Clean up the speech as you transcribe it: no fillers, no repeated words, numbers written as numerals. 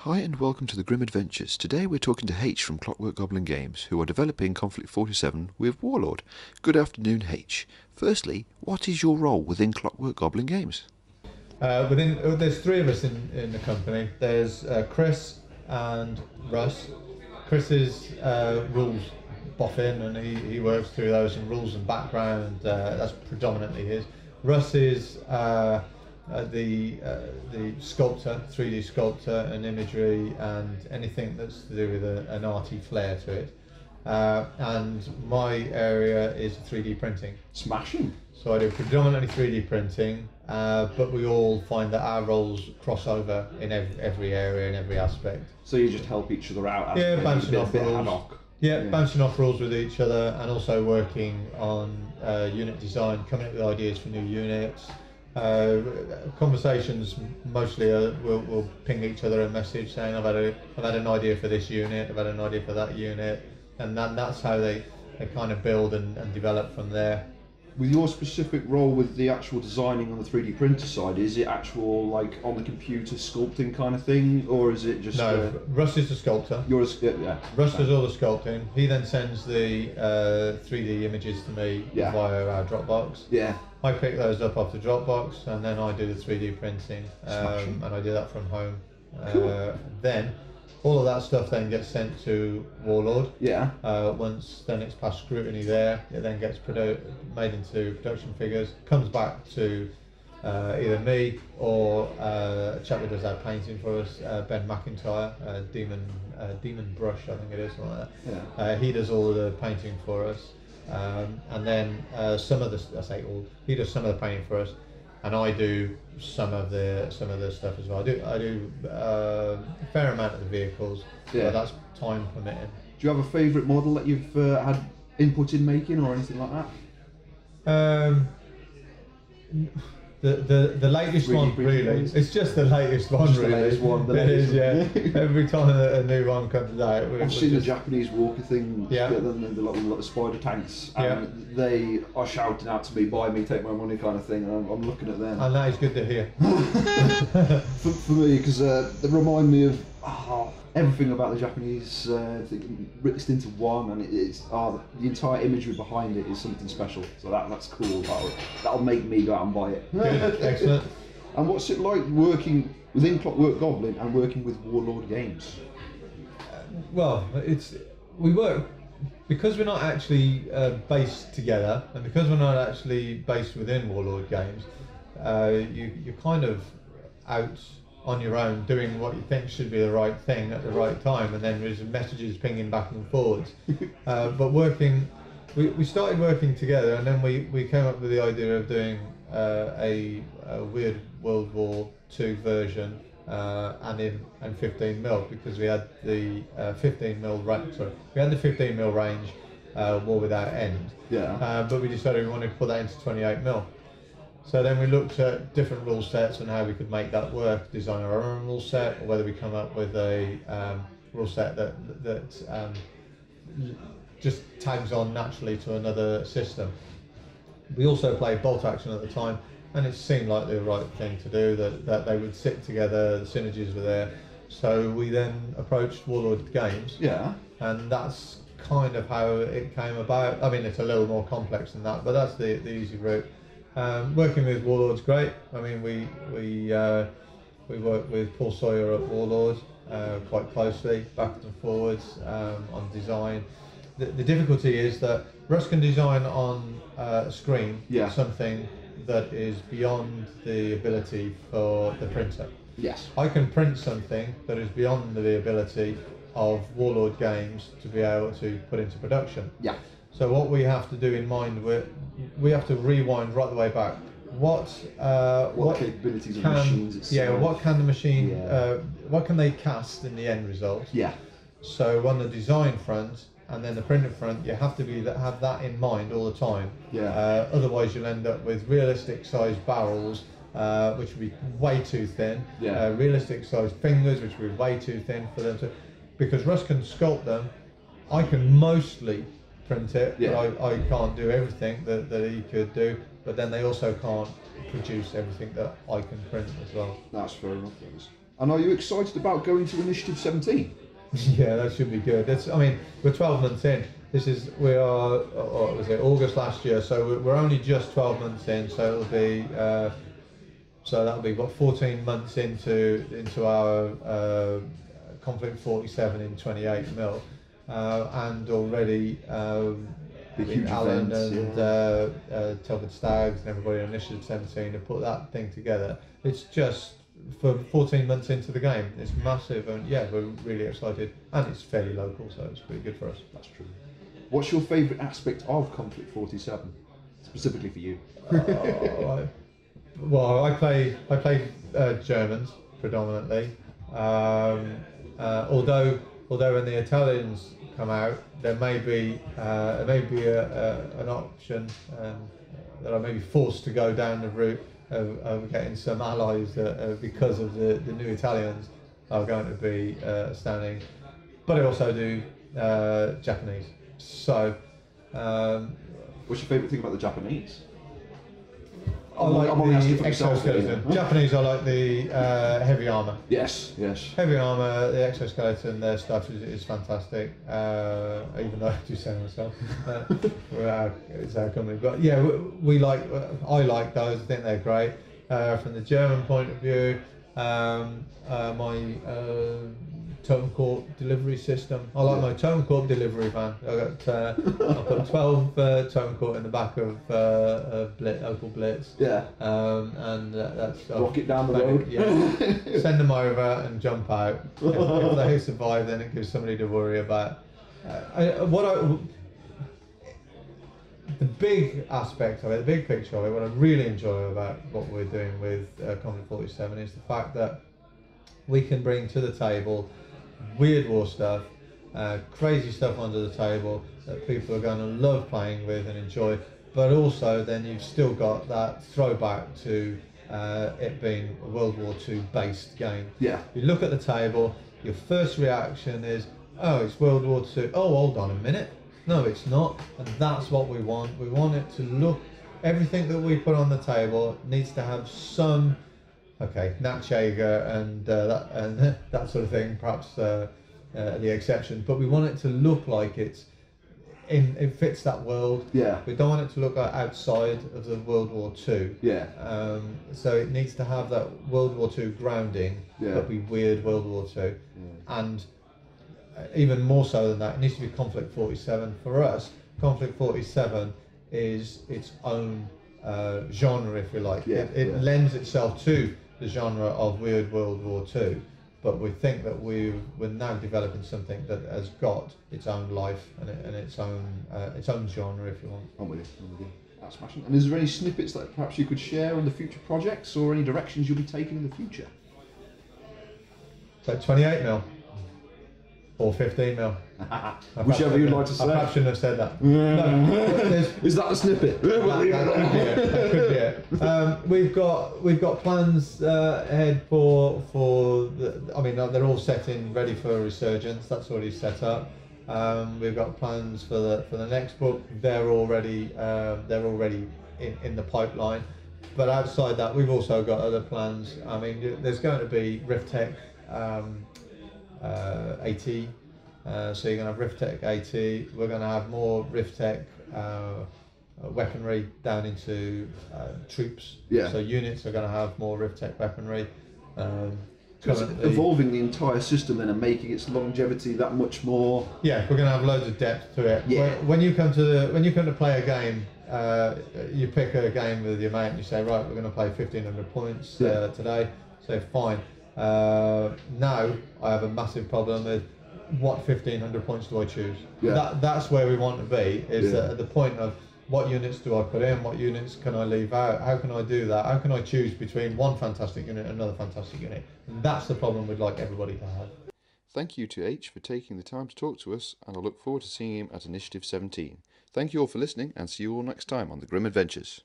Hi and welcome to the Grim Adventures. Today we're talking to Aitch from ClockWork Goblin Games, who are developing Conflict 47 with Warlord. Good afternoon, Aitch. Firstly, what is your role within ClockWork Goblin Games? There's three of us in the company. There's Chris and Russ. Chris is rules boffin, and he works through those and rules and background. That's predominantly his. Russ is the sculptor, 3D sculptor, and imagery, and anything that's to do with an arty flair to it. And my area is 3D printing. Smashing. So I do predominantly 3D printing, but we all find that our roles cross over in every area and every aspect. So you just help each other out. Yeah, bouncing off a bit rules. ad hoc. Yeah, bouncing off rules with each other, and also working on unit design, coming up with ideas for new units. Conversations mostly we'll ping each other a message saying I've had an idea for this unit, I've had an idea for that unit, and that's how they kind of build and develop from there. With your specific role with the actual designing on the 3D printer side, is it actual like on the computer sculpting kind of thing, or is it just? No, Russ is the sculptor. You're yeah. Russ does all the sculpting. He then sends the 3D images to me via our Dropbox. Yeah. I pick those up off the Dropbox, and then I do the 3D printing, and I do that from home. Cool. Then all of that stuff then gets sent to Warlord. Yeah. Once then it's past scrutiny there, it then gets made into production figures, comes back to either me or a chap who does our painting for us, Ben McIntyre, Demon Brush, I think it is, something like that. Yeah. He does all of the painting for us, and then some of the he does some of the painting for us, and I do some of the stuff as well. I do a fair amount of the vehicles. Yeah. But that's time permitting. Do you have a favourite model that you've had input in making or anything like that? The latest one, really. It's just the latest one, Just really. the latest one. It is, yeah. Every time a new one comes out, I've seen the Japanese walker thing. Yeah. The spider tanks. And they are shouting out to me, "Buy me, take my money," kind of thing. And I'm looking at them. And that is good to hear. for me, because they remind me of everything about the Japanese thing mixed into one, and it's the entire imagery behind it is something special. So that's cool. That'll make me go out and buy it. Good, excellent. And what's it like working within ClockWork Goblin and working with Warlord Games? Well, we work because we're not actually based together, and because we're not actually based within Warlord Games. You're kind of out on your own doing what you think should be the right thing at the right time, and then there's messages pinging back and forwards. But we started working together, and then we came up with the idea of doing a weird World War II version and 15mm, because we had the 15mm range. Sorry, we had the 15mm range, War Without End. Yeah. But we decided we wanted to put that into 28mm. So then we looked at different rule sets and how we could make that work, design our own rule set, or whether we come up with a rule set that just tags on naturally to another system. We also played bolt action at the time, and it seemed like the right thing to do, that they would sit together, the synergies were there. So we then approached Warlord Games. Yeah. And that's kind of how it came about. I mean, it's a little more complex than that, but that's the easy route. Working with Warlord's great. I mean, we work with Paul Sawyer at Warlord quite closely, backwards and forwards on design. The difficulty is that Russ can design on a screen something that is beyond the ability for the printer. Yes. I can print something that is beyond the ability of Warlord Games to be able to put into production. Yeah. So what we have to do in mind, we have to rewind right the way back. What capabilities of machines itself? Yeah, what can the machine, what can they cast in the end result? Yeah. So on the design front and then the printing front, you have to have that in mind all the time. Yeah. Otherwise, you'll end up with realistic sized barrels, which will be way too thin. Yeah. Realistic sized fingers, which will be way too thin for them to. Because Russ can sculpt them, I can mostly print it, but I can't do everything that he could do. But then they also can't produce everything that I can print as well. That's fair enough. And are you excited about going to Initiative 17? Yeah, that should be good. I mean, we're 12 months in. We are, what was it, August last year, so we're only just 12 months in, so it'll be, that'll be, what, 14 months into our Conflict 47 in 28 mil, and already Alan and Telford Stags and everybody on Initiative 17 have put that thing together. It's just, for 14 months into the game, it's massive, and yeah, we're really excited, and it's fairly local, so it's pretty good for us. That's true. What's your favourite aspect of Conflict 47, specifically for you? Well, I play Germans predominantly. Although when the Italians come out, there may be an option that I may be forced to go down the route of getting some allies that, because of the new Italians, are going to be standing. But I also do Japanese. So, what's your favourite thing about the Japanese? I like the exoskeleton. Japanese, I like the heavy armour. Yes. Heavy armour, the exoskeleton, their stuff is fantastic. Even though I do say myself, it's our company. But yeah, I like those. I think they're great. From the German point of view, my Totem Corp delivery system. I like my Totem Corp delivery van. I've got 12 Totem Corp in the back of local Blitz. Yeah. And that's rocket down the road. Yeah. Send them over and jump out. If they survive, then it gives somebody to worry about. The big aspect of it, the big picture of it, what I really enjoy about what we're doing with Conflict 47 is the fact that we can bring to the table weird war stuff, crazy stuff under the table that people are going to love playing with and enjoy, but also then you've still got that throwback to it being a World War II based game. Yeah. You look at the table, your first reaction is, oh, it's World War II. Oh, hold on a minute. No, it's not. And that's what we want. We want it to look, everything that we put on the table needs to have some, okay, Nat Jaeger and that sort of thing, perhaps the exception, but we want it to look like it fits that world. Yeah. We don't want it to look like outside of the World War II. Yeah. So it needs to have that World War II grounding, but be weird World War II. And even more so than that, it needs to be Conflict 47. For us, Conflict 47 is its own genre, if you like. It lends itself to the genre of weird World War II, but we think that we're now developing something that has got its own life and its own genre, if you want. I'm with you. That's smashing. And is there any snippets that perhaps you could share on the future projects or any directions you'll be taking in the future? So 28 mil. Or 15 mil. Whichever you'd like to say. I perhaps shouldn't have said that. Is that a snippet? That could be it. We've got plans ahead for they're all set in ready for Resurgence. That's already set up. We've got plans for the next book. They're already in the pipeline. But outside that, we've also got other plans. I mean, there's going to be Rift-Tech. AT, so you're going to have Rift-Tech AT. We're going to have more Rift-Tech weaponry down into troops. So units are going to have more Rift-Tech weaponry. Evolving the entire system then and making its longevity that much more. Yeah, we're going to have loads of depth to it. Yeah. When you come to play a game, you pick a game with your mate and you say, right, we're going to play 1,500 points today. So fine. Now I have a massive problem with what 1,500 points do I choose. That's where we want to be, is at the point of what units do I put in, what units can I leave out, how can I do that, how can I choose between one fantastic unit and another fantastic unit. And that's the problem we'd like everybody to have. Thank you to Aitch for taking the time to talk to us, and I look forward to seeing him at Initiative 17. Thank you all for listening, and see you all next time on the Grim Adventures.